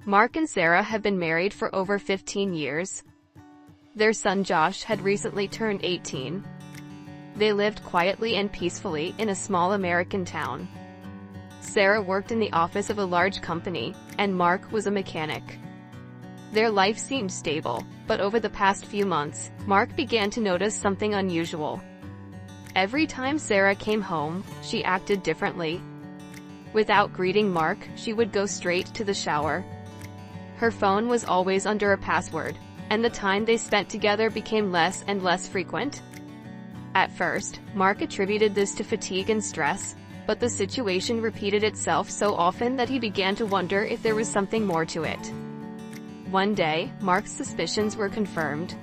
Mark and Sarah have been married for over 15 years. Their son Josh had recently turned 18. They lived quietly and peacefully in a small American town. Sarah worked in the office of a large company, and Mark was a mechanic. Their life seemed stable, but over the past few months, Mark began to notice something unusual. Every time Sarah came home, she acted differently. Without greeting Mark, she would go straight to the shower. Her phone was always under a password, and the time they spent together became less and less frequent. At first, Mark attributed this to fatigue and stress, but the situation repeated itself so often that he began to wonder if there was something more to it. One day, Mark's suspicions were confirmed.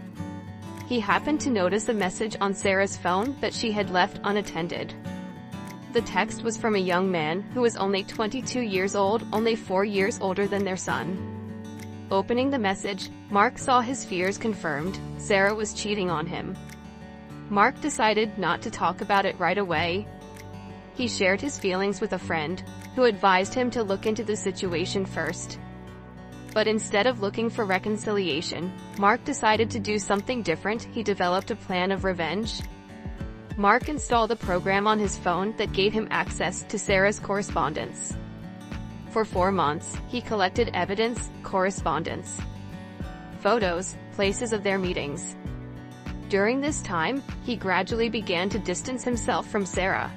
He happened to notice a message on Sarah's phone that she had left unattended. The text was from a young man who was only 22 years old, only 4 years older than their son. Opening the message, Mark saw his fears confirmed. Sarah was cheating on him. Mark decided not to talk about it right away. He shared his feelings with a friend, who advised him to look into the situation first. But instead of looking for reconciliation, Mark decided to do something different. He developed a plan of revenge. Mark installed a program on his phone that gave him access to Sarah's correspondence. For 4 months, he collected evidence, correspondence, photos, places of their meetings. During this time, he gradually began to distance himself from Sarah.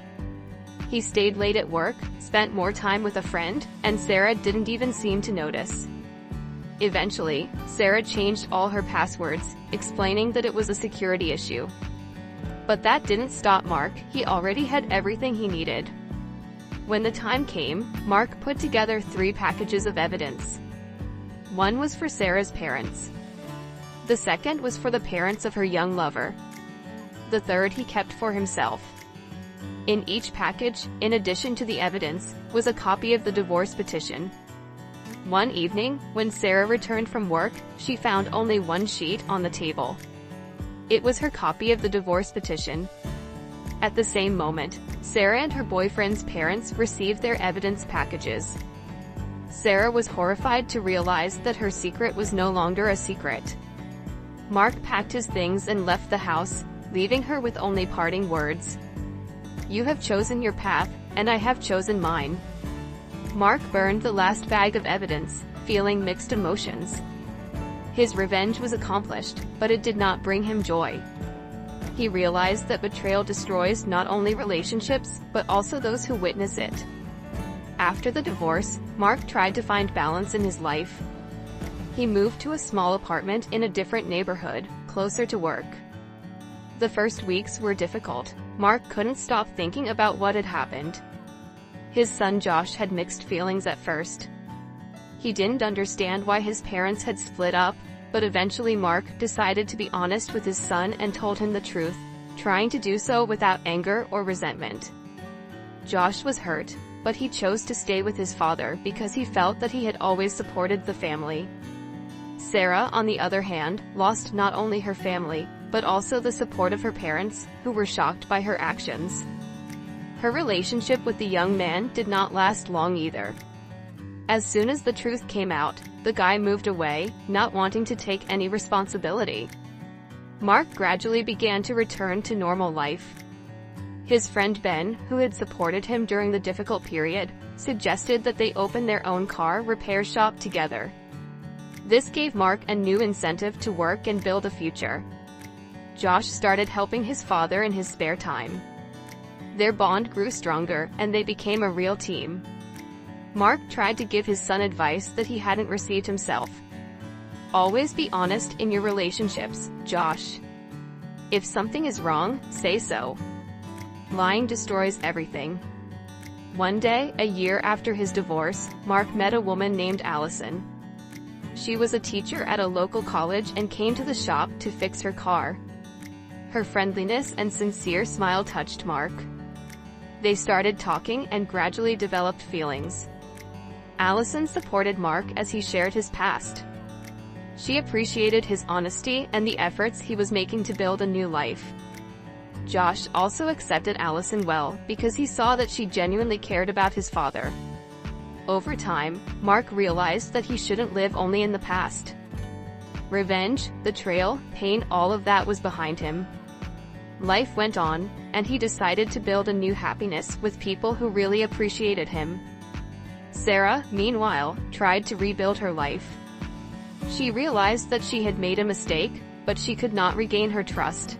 He stayed late at work, spent more time with a friend, and Sarah didn't even seem to notice. Eventually, Sarah changed all her passwords, explaining that it was a security issue. But that didn't stop Mark. He already had everything he needed. When the time came, Mark put together 3 packages of evidence. One was for Sarah's parents. The second was for the parents of her young lover. The third he kept for himself. In each package, in addition to the evidence, was a copy of the divorce petition. One evening, when Sarah returned from work, she found only one sheet on the table. It was her copy of the divorce petition. At the same moment, Sarah and her boyfriend's parents received their evidence packages. Sarah was horrified to realize that her secret was no longer a secret. Mark packed his things and left the house, leaving her with only parting words. "You have chosen your path, and I have chosen mine." Mark burned the last bag of evidence, feeling mixed emotions. His revenge was accomplished, but it did not bring him joy. He realized that betrayal destroys not only relationships, but also those who witness it. After the divorce, Mark tried to find balance in his life. He moved to a small apartment in a different neighborhood, closer to work. The first weeks were difficult. Mark couldn't stop thinking about what had happened. His son Josh had mixed feelings at first. He didn't understand why his parents had split up, but eventually Mark decided to be honest with his son and told him the truth, trying to do so without anger or resentment. Josh was hurt, but he chose to stay with his father because he felt that he had always supported the family. Sarah, on the other hand, lost not only her family, but also the support of her parents, who were shocked by her actions. Her relationship with the young man did not last long either. As soon as the truth came out, the guy moved away, not wanting to take any responsibility. Mark gradually began to return to normal life. His friend Ben, who had supported him during the difficult period, suggested that they open their own car repair shop together. This gave Mark a new incentive to work and build a future. Josh started helping his father in his spare time. Their bond grew stronger, and they became a real team. Mark tried to give his son advice that he hadn't received himself. "Always be honest in your relationships, Josh. If something is wrong, say so. Lying destroys everything." One day, a year after his divorce, Mark met a woman named Alison. She was a teacher at a local college and came to the shop to fix her car. Her friendliness and sincere smile touched Mark. They started talking and gradually developed feelings. Alison supported Mark as he shared his past. She appreciated his honesty and the efforts he was making to build a new life. Josh also accepted Alison well, because he saw that she genuinely cared about his father. Over time, Mark realized that he shouldn't live only in the past. Revenge, betrayal, pain, all of that was behind him. Life went on, and he decided to build a new happiness with people who really appreciated him. Sarah, meanwhile, tried to rebuild her life. She realized that she had made a mistake, but she could not regain her trust.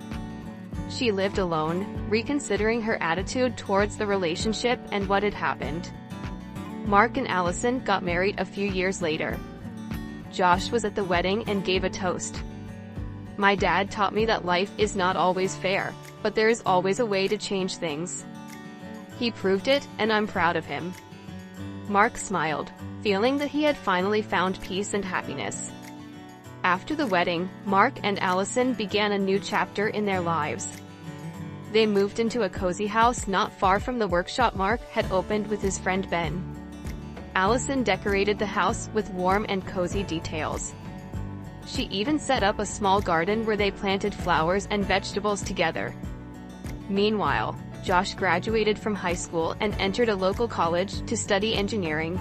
She lived alone, reconsidering her attitude towards the relationship and what had happened. Mark and Alison got married a few years later. Josh was at the wedding and gave a toast. "My dad taught me that life is not always fair, but there is always a way to change things. He proved it, and I'm proud of him." Mark smiled, feeling that he had finally found peace and happiness. After the wedding, Mark and Alison began a new chapter in their lives. They moved into a cozy house not far from the workshop Mark had opened with his friend Ben. Alison decorated the house with warm and cozy details. She even set up a small garden where they planted flowers and vegetables together. Meanwhile, Josh graduated from high school and entered a local college to study engineering.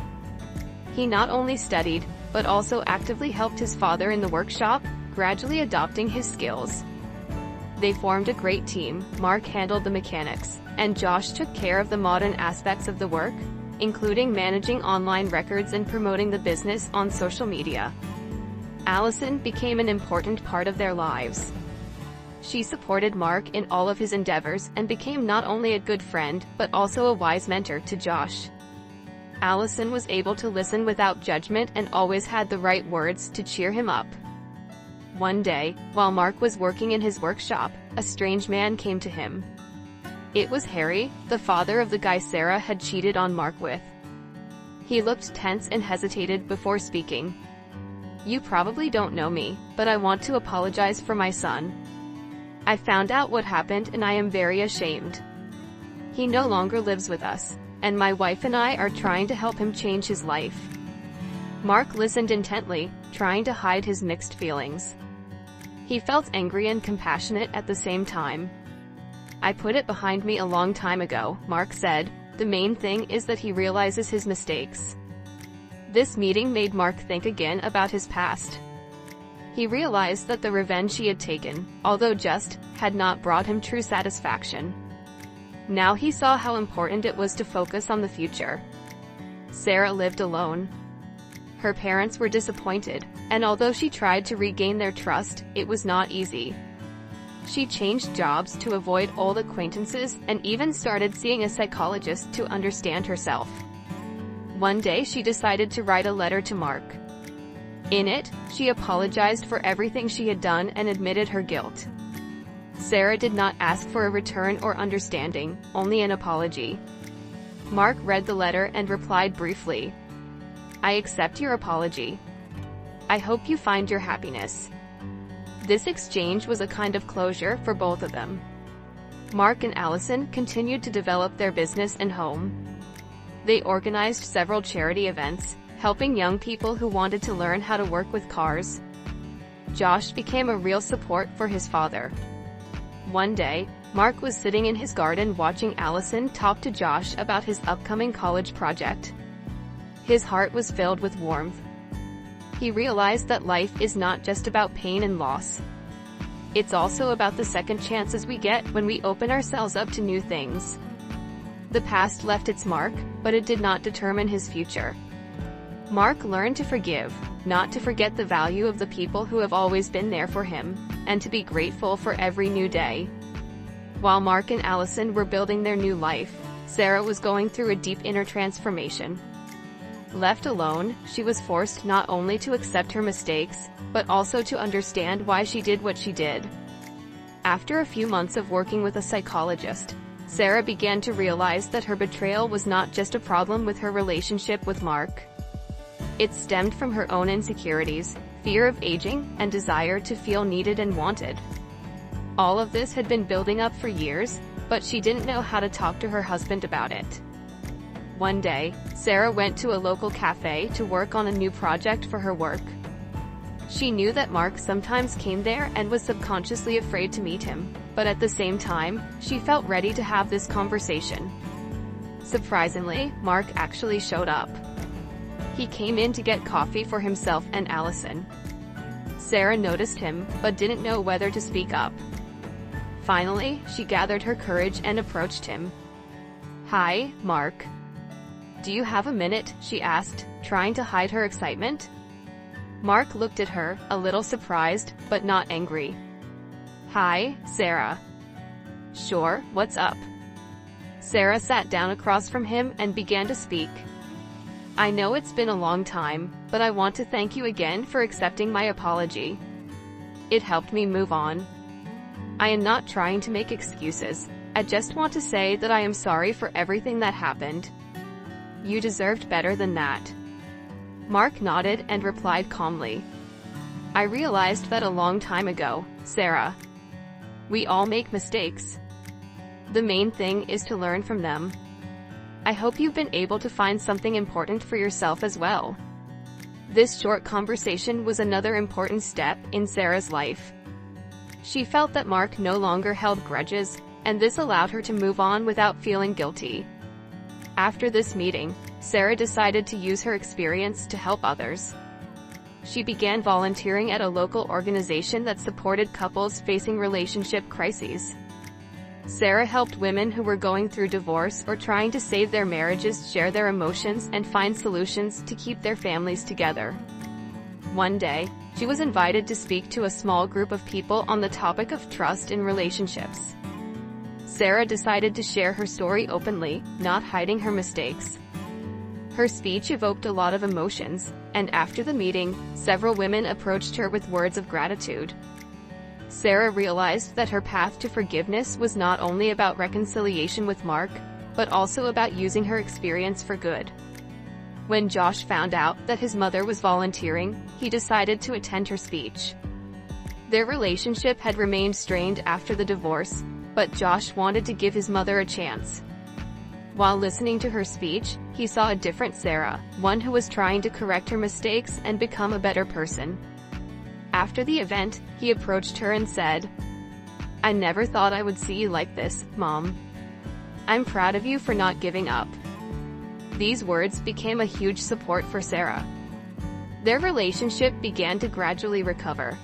He not only studied, but also actively helped his father in the workshop, gradually adopting his skills. They formed a great team. Mark handled the mechanics, and Josh took care of the modern aspects of the work, including managing online records and promoting the business on social media. Alison became an important part of their lives. She supported Mark in all of his endeavors and became not only a good friend, but also a wise mentor to Josh. Alison was able to listen without judgment and always had the right words to cheer him up. One day, while Mark was working in his workshop, a strange man came to him. It was Harry, the father of the guy Sarah had cheated on Mark with. He looked tense and hesitated before speaking. "You probably don't know me, but I want to apologize for my son. I found out what happened and I am very ashamed. He no longer lives with us, and my wife and I are trying to help him change his life." Mark listened intently, trying to hide his mixed feelings. He felt angry and compassionate at the same time. "I put it behind me a long time ago," Mark said. "The main thing is that he realizes his mistakes." This meeting made Mark think again about his past. He realized that the revenge he had taken, although just, had not brought him true satisfaction. Now he saw how important it was to focus on the future. Sarah lived alone. Her parents were disappointed, and although she tried to regain their trust, it was not easy. She changed jobs to avoid old acquaintances and even started seeing a psychologist to understand herself. One day she decided to write a letter to Mark. In it, she apologized for everything she had done and admitted her guilt. Sarah did not ask for a return or understanding, only an apology. Mark read the letter and replied briefly, "I accept your apology. I hope you find your happiness." This exchange was a kind of closure for both of them. Mark and Alison continued to develop their business and home. They organized several charity events, helping young people who wanted to learn how to work with cars. Josh became a real support for his father. One day, Mark was sitting in his garden watching Alison talk to Josh about his upcoming college project. His heart was filled with warmth. He realized that life is not just about pain and loss. It's also about the second chances we get when we open ourselves up to new things. The past left its mark, but it did not determine his future. Mark learned to forgive, not to forget the value of the people who have always been there for him, and to be grateful for every new day. While Mark and Alison were building their new life, Sarah was going through a deep inner transformation. Left alone, she was forced not only to accept her mistakes, but also to understand why she did what she did. After a few months of working with a psychologist, Sarah began to realize that her betrayal was not just a problem with her relationship with Mark. It stemmed from her own insecurities, fear of aging, and desire to feel needed and wanted. All of this had been building up for years, but she didn't know how to talk to her husband about it. One day, Sarah went to a local cafe to work on a new project for her work. She knew that Mark sometimes came there and was subconsciously afraid to meet him, but at the same time, she felt ready to have this conversation. Surprisingly, Mark actually showed up. He came in to get coffee for himself and Alison. Sarah noticed him, but didn't know whether to speak up. Finally, she gathered her courage and approached him. "Hi, Mark. Do you have a minute?" she asked, trying to hide her excitement. Mark looked at her, a little surprised, but not angry. "Hi, Sarah." "Sure, what's up?" Sarah sat down across from him and began to speak. "I know it's been a long time, but I want to thank you again for accepting my apology. It helped me move on. I am not trying to make excuses. I just want to say that I am sorry for everything that happened. You deserved better than that." Mark nodded and replied calmly. "I realized that a long time ago, Sarah. We all make mistakes. The main thing is to learn from them. I hope you've been able to find something important for yourself as well." This short conversation was another important step in Sarah's life. She felt that Mark no longer held grudges, and this allowed her to move on without feeling guilty. After this meeting, Sarah decided to use her experience to help others. She began volunteering at a local organization that supported couples facing relationship crises. Sarah helped women who were going through divorce or trying to save their marriages share their emotions and find solutions to keep their families together. One day, she was invited to speak to a small group of people on the topic of trust in relationships. Sarah decided to share her story openly, not hiding her mistakes. Her speech evoked a lot of emotions, and after the meeting, several women approached her with words of gratitude. Sarah realized that her path to forgiveness was not only about reconciliation with Mark, but also about using her experience for good. When Josh found out that his mother was volunteering, he decided to attend her speech. Their relationship had remained strained after the divorce, but Josh wanted to give his mother a chance. While listening to her speech, he saw a different Sarah, one who was trying to correct her mistakes and become a better person. After the event, he approached her and said, "I never thought I would see you like this, Mom. I'm proud of you for not giving up." These words became a huge support for Sarah. Their relationship began to gradually recover.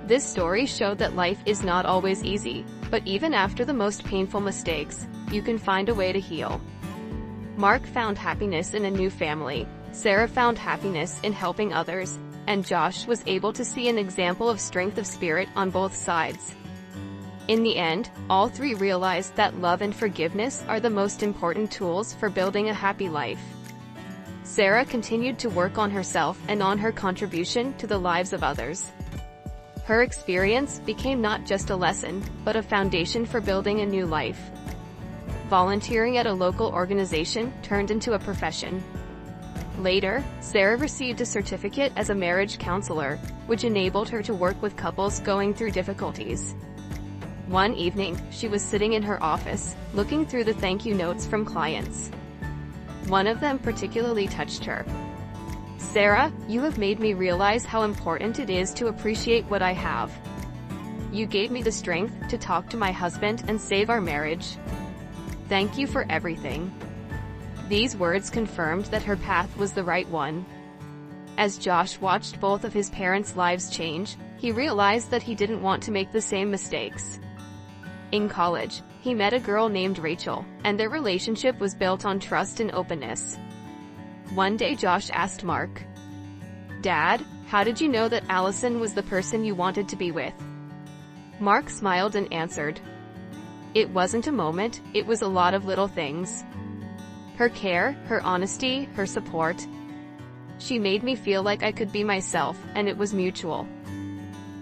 This story showed that life is not always easy, but even after the most painful mistakes, you can find a way to heal. Mark found happiness in a new family, Sarah found happiness in helping others, and Josh was able to see an example of strength of spirit on both sides. In the end, all three realized that love and forgiveness are the most important tools for building a happy life. Sarah continued to work on herself and on her contribution to the lives of others. Her experience became not just a lesson, but a foundation for building a new life. Volunteering at a local organization turned into a profession. Later, Sarah received a certificate as a marriage counselor, which enabled her to work with couples going through difficulties. One evening, she was sitting in her office, looking through the thank you notes from clients. One of them particularly touched her. "Sarah, you have made me realize how important it is to appreciate what I have. You gave me the strength to talk to my husband and save our marriage. Thank you for everything." These words confirmed that her path was the right one. As Josh watched both of his parents' lives change, he realized that he didn't want to make the same mistakes. In college, he met a girl named Rachel, and their relationship was built on trust and openness. One day Josh asked Mark, "Dad, how did you know that Alison was the person you wanted to be with?" Mark smiled and answered, "It wasn't a moment, it was a lot of little things. Her care, her honesty, her support. She made me feel like I could be myself, and it was mutual."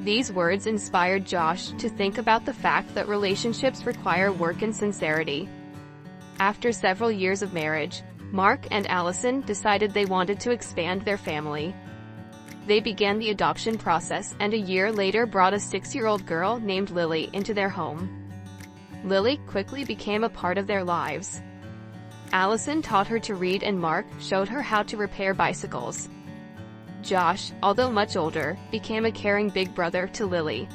These words inspired Josh to think about the fact that relationships require work and sincerity. After several years of marriage, Mark and Alison decided they wanted to expand their family. They began the adoption process and a year later brought a 6-year-old girl named Lily into their home. Lily quickly became a part of their lives. Alison taught her to read and Mark showed her how to repair bicycles. Josh, although much older, became a caring big brother to Lily.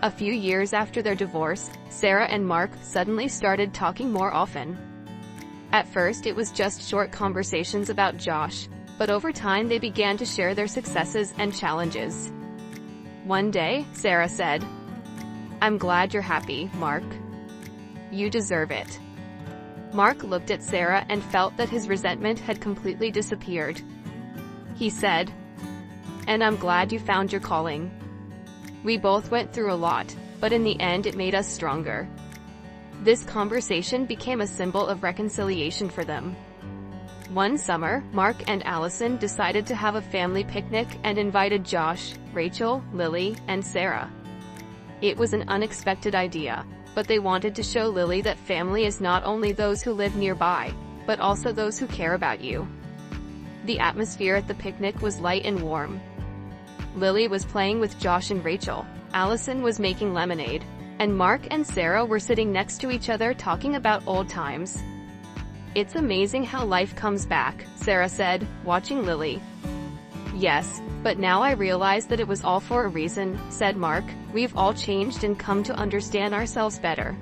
A few years after their divorce, Sarah and Mark suddenly started talking more often. At first it was just short conversations about Josh, but over time they began to share their successes and challenges. One day, Sarah said, "I'm glad you're happy, Mark. You deserve it." Mark looked at Sarah and felt that his resentment had completely disappeared. He said, "And I'm glad you found your calling. We both went through a lot, but in the end it made us stronger." This conversation became a symbol of reconciliation for them. One summer, Mark and Alison decided to have a family picnic and invited Josh, Rachel, Lily, and Sarah. It was an unexpected idea, but they wanted to show Lily that family is not only those who live nearby, but also those who care about you. The atmosphere at the picnic was light and warm. Lily was playing with Josh and Rachel, Alison was making lemonade, and Mark and Sarah were sitting next to each other talking about old times. "It's amazing how life comes back," Sarah said, watching Lily. "Yes, but now I realize that it was all for a reason," said Mark. "We've all changed and come to understand ourselves better."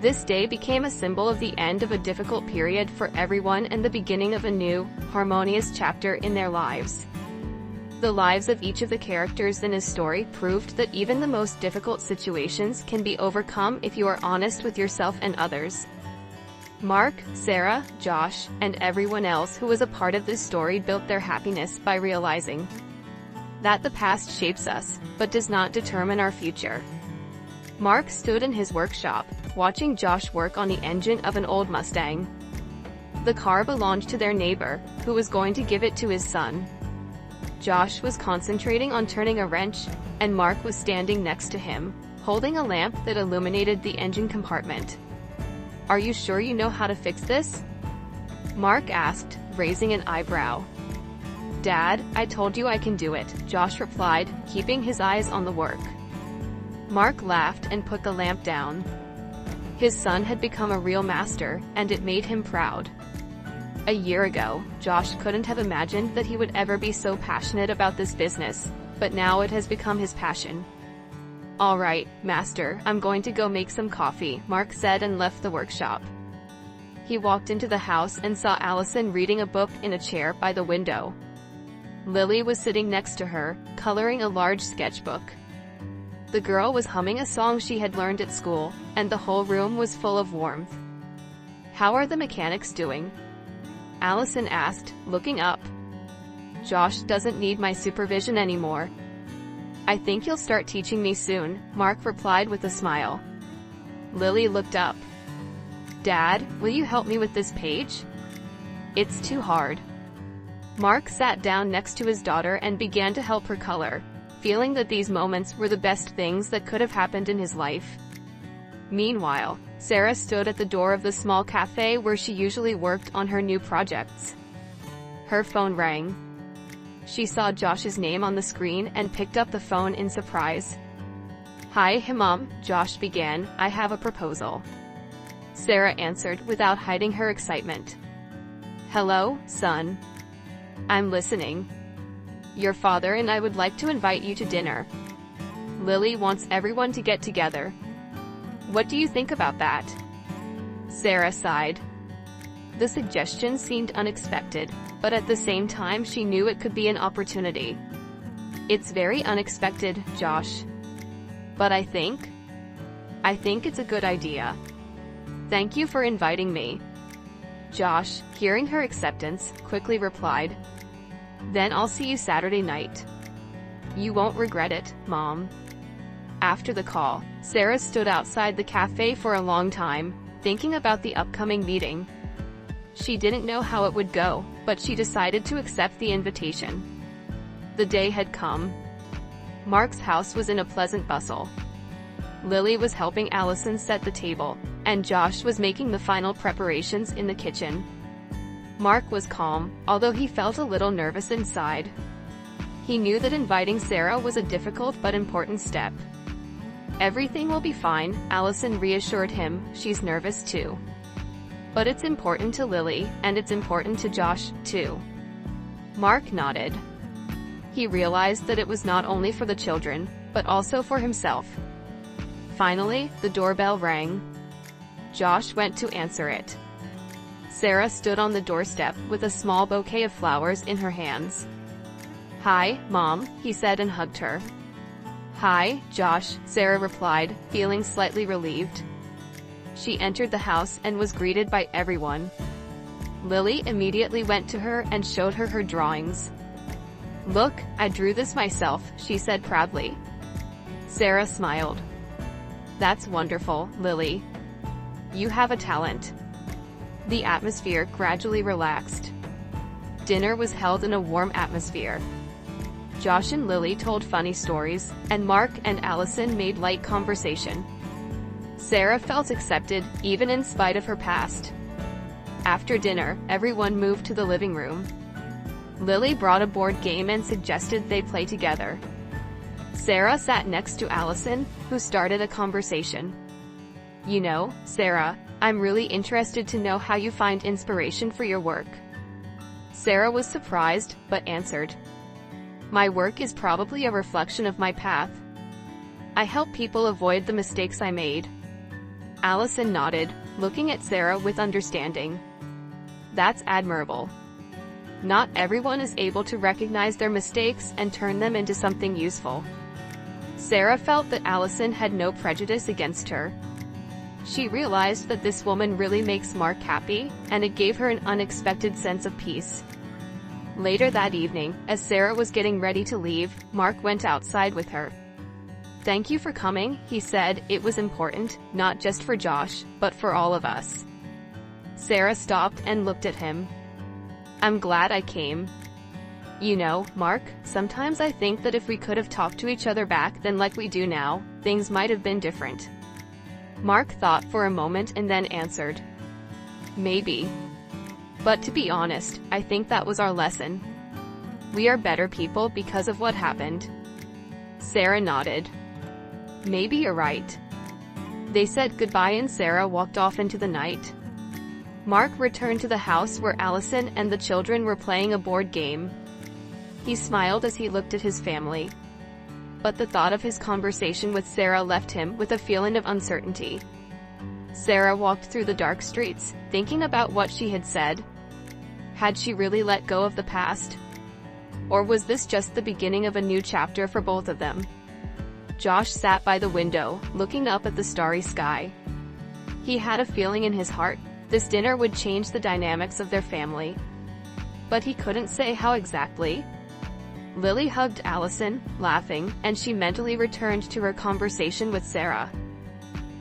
This day became a symbol of the end of a difficult period for everyone and the beginning of a new, harmonious chapter in their lives. The lives of each of the characters in his story proved that even the most difficult situations can be overcome if you are honest with yourself and others. Mark, Sarah, Josh, and everyone else who was a part of this story built their happiness by realizing that the past shapes us, but does not determine our future. Mark stood in his workshop, watching Josh work on the engine of an old Mustang. The car belonged to their neighbor, who was going to give it to his son. Josh was concentrating on turning a wrench, and Mark was standing next to him, holding a lamp that illuminated the engine compartment. "Are you sure you know how to fix this?" Mark asked, raising an eyebrow. "Dad, I told you I can do it," Josh replied, keeping his eyes on the work. Mark laughed and put the lamp down. His son had become a real master, and it made him proud. A year ago, Josh couldn't have imagined that he would ever be so passionate about this business, but now it has become his passion. "All right, Master, I'm going to go make some coffee," Mark said and left the workshop. He walked into the house and saw Alison reading a book in a chair by the window. Lily was sitting next to her, coloring a large sketchbook. The girl was humming a song she had learned at school, and the whole room was full of warmth. "How are the mechanics doing?" Alison asked, looking up. "Josh doesn't need my supervision anymore. I think you'll start teaching me soon," Mark replied with a smile. Lily looked up. "Dad, will you help me with this page? It's too hard." Mark sat down next to his daughter and began to help her color, feeling that these moments were the best things that could have happened in his life. Meanwhile, Sarah stood at the door of the small cafe where she usually worked on her new projects. Her phone rang. She saw Josh's name on the screen and picked up the phone in surprise. "Hi, Mom," Josh began. "I have a proposal." Sarah answered without hiding her excitement. "Hello, son. I'm listening. Your father and I would like to invite you to dinner. Lily wants everyone to get together. What do you think about that?" Sarah sighed. The suggestion seemed unexpected, but at the same time she knew it could be an opportunity. "It's very unexpected, Josh. But I think it's a good idea. Thank you for inviting me." Josh, hearing her acceptance, quickly replied, "Then I'll see you Saturday night. You won't regret it, Mom." After the call, Sarah stood outside the cafe for a long time, thinking about the upcoming meeting. She didn't know how it would go, but she decided to accept the invitation. The day had come. Mark's house was in a pleasant bustle. Lily was helping Alison set the table, and Josh was making the final preparations in the kitchen. Mark was calm, although he felt a little nervous inside. He knew that inviting Sarah was a difficult but important step. "Everything will be fine," Alison reassured him. "She's nervous too. But it's important to Lily, and it's important to Josh, too." Mark nodded. He realized that it was not only for the children, but also for himself. Finally, the doorbell rang. Josh went to answer it. Sarah stood on the doorstep with a small bouquet of flowers in her hands. "Hi, Mom," he said and hugged her. "Hi, Josh," Sarah replied, feeling slightly relieved. She entered the house and was greeted by everyone. Lily immediately went to her and showed her her drawings. "Look, I drew this myself," she said proudly. Sarah smiled. "That's wonderful, Lily. You have a talent." The atmosphere gradually relaxed. Dinner was held in a warm atmosphere. Josh and Lily told funny stories, and Mark and Alison made light conversation. Sarah felt accepted, even in spite of her past. After dinner, everyone moved to the living room. Lily brought a board game and suggested they play together. Sarah sat next to Alison, who started a conversation. "You know, Sarah, I'm really interested to know how you find inspiration for your work." Sarah was surprised, but answered, "My work is probably a reflection of my path. I help people avoid the mistakes I made." Alison nodded, looking at Sarah with understanding. "That's admirable. Not everyone is able to recognize their mistakes and turn them into something useful." Sarah felt that Alison had no prejudice against her. She realized that this woman really makes Mark happy, and it gave her an unexpected sense of peace. Later that evening, as Sarah was getting ready to leave, Mark went outside with her. "Thank you for coming," he said. "It was important, not just for Josh, but for all of us." Sarah stopped and looked at him. "I'm glad I came. You know, Mark, sometimes I think that if we could have talked to each other back then like we do now, things might have been different." Mark thought for a moment and then answered, "Maybe. But to be honest, I think that was our lesson. We are better people because of what happened." Sarah nodded. "Maybe you're right." They said goodbye and Sarah walked off into the night. Mark returned to the house where Alison and the children were playing a board game. He smiled as he looked at his family. But the thought of his conversation with Sarah left him with a feeling of uncertainty. Sarah walked through the dark streets, thinking about what she had said. Had she really let go of the past? Or was this just the beginning of a new chapter for both of them? Josh sat by the window, looking up at the starry sky. He had a feeling in his heart. This dinner would change the dynamics of their family. But he couldn't say how exactly. Lily hugged Alison, laughing, and she mentally returned to her conversation with Sarah.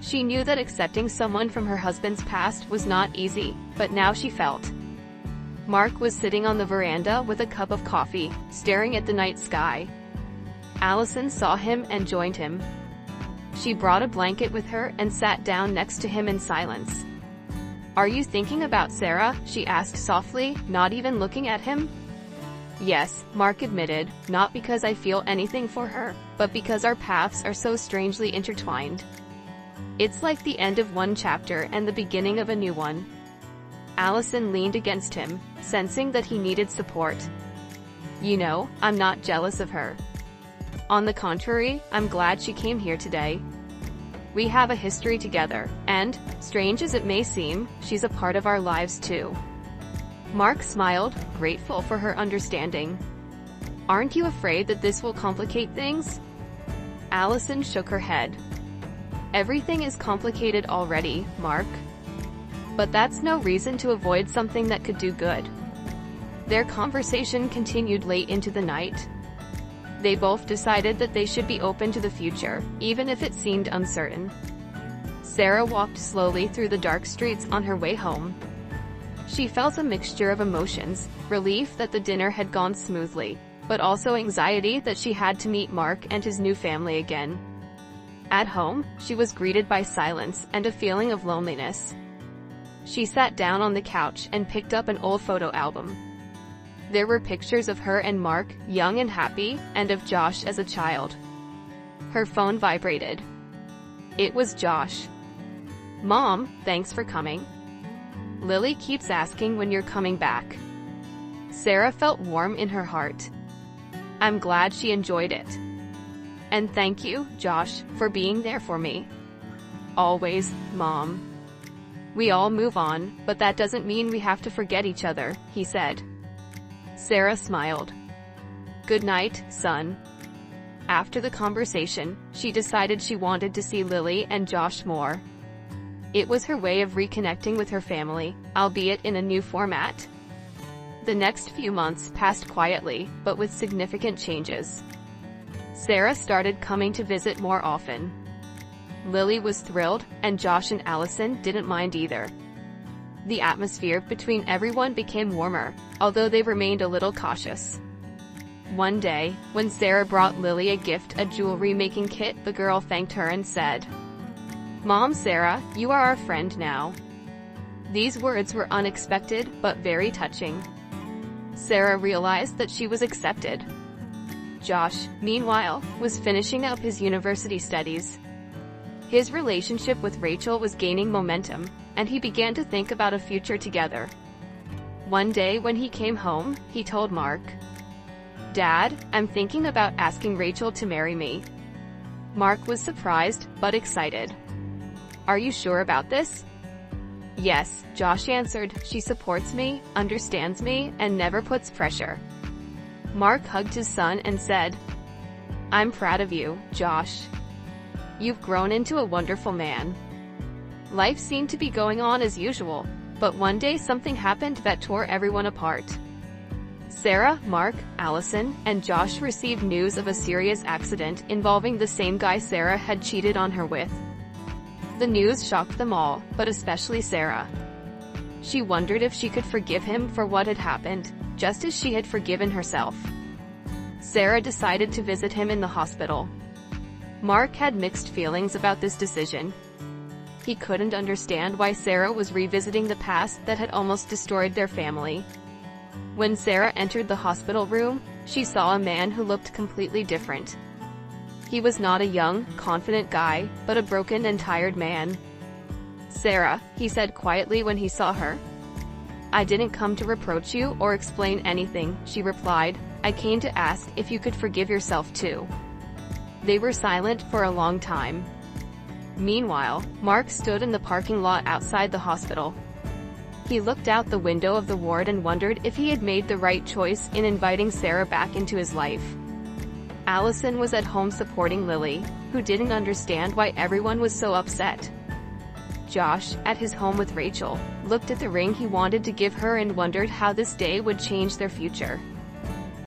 She knew that accepting someone from her husband's past was not easy, but now she felt. Mark was sitting on the veranda with a cup of coffee, staring at the night sky. Alison saw him and joined him. She brought a blanket with her and sat down next to him in silence. "Are you thinking about Sarah?" she asked softly, not even looking at him. "Yes," Mark admitted, "not because I feel anything for her, but because our paths are so strangely intertwined. It's like the end of one chapter and the beginning of a new one." Alison leaned against him, sensing that he needed support. "You know, I'm not jealous of her. On the contrary, I'm glad she came here today. We have a history together, and, strange as it may seem, she's a part of our lives too." Mark smiled, grateful for her understanding. "Aren't you afraid that this will complicate things?" Alison shook her head. "Everything is complicated already, Mark. But that's no reason to avoid something that could do good." Their conversation continued late into the night. They both decided that they should be open to the future, even if it seemed uncertain. Sarah walked slowly through the dark streets on her way home. She felt a mixture of emotions, relief that the dinner had gone smoothly, but also anxiety that she had to meet Mark and his new family again. At home, she was greeted by silence and a feeling of loneliness. She sat down on the couch and picked up an old photo album. There were pictures of her and Mark, young and happy, and of Josh as a child. Her phone vibrated. It was Josh. "Mom, thanks for coming. Lily keeps asking when you're coming back." Sarah felt warm in her heart. "I'm glad she enjoyed it. And thank you, Josh, for being there for me. Always, Mom." We all move on, but that doesn't mean we have to forget each other, he said. Sarah smiled. Good night, son. After the conversation, she decided she wanted to see Lily and Josh more. It was her way of reconnecting with her family, albeit in a new format. The next few months passed quietly, but with significant changes. Sarah started coming to visit more often. Lily was thrilled, and Josh and Alison didn't mind either. The atmosphere between everyone became warmer, although they remained a little cautious. One day, when Sarah brought Lily a gift, a jewelry-making kit, the girl thanked her and said, "Mom, Sarah, you are our friend now." These words were unexpected, but very touching. Sarah realized that she was accepted. Josh, meanwhile, was finishing up his university studies. His relationship with Rachel was gaining momentum, and he began to think about a future together. One day when he came home, he told Mark, "Dad, I'm thinking about asking Rachel to marry me." Mark was surprised, but excited. "Are you sure about this?" "Yes," Josh answered. "She supports me, understands me, and never puts pressure." Mark hugged his son and said, "I'm proud of you, Josh. You've grown into a wonderful man." Life seemed to be going on as usual, but one day something happened that tore everyone apart. Sarah, Mark, Alison, and Josh received news of a serious accident involving the same guy Sarah had cheated on her with. The news shocked them all, but especially Sarah. She wondered if she could forgive him for what had happened, just as she had forgiven herself. Sarah decided to visit him in the hospital. Mark had mixed feelings about this decision. He couldn't understand why Sarah was revisiting the past that had almost destroyed their family. When Sarah entered the hospital room, she saw a man who looked completely different. He was not a young, confident guy, but a broken and tired man. "Sarah," he said quietly when he saw her. "I didn't come to reproach you or explain anything," she replied. "I came to ask if you could forgive yourself too." They were silent for a long time. Meanwhile, Mark stood in the parking lot outside the hospital. He looked out the window of the ward and wondered if he had made the right choice in inviting Sarah back into his life. Alison was at home supporting Lily, who didn't understand why everyone was so upset. Josh, at his home with Rachel, looked at the ring he wanted to give her and wondered how this day would change their future.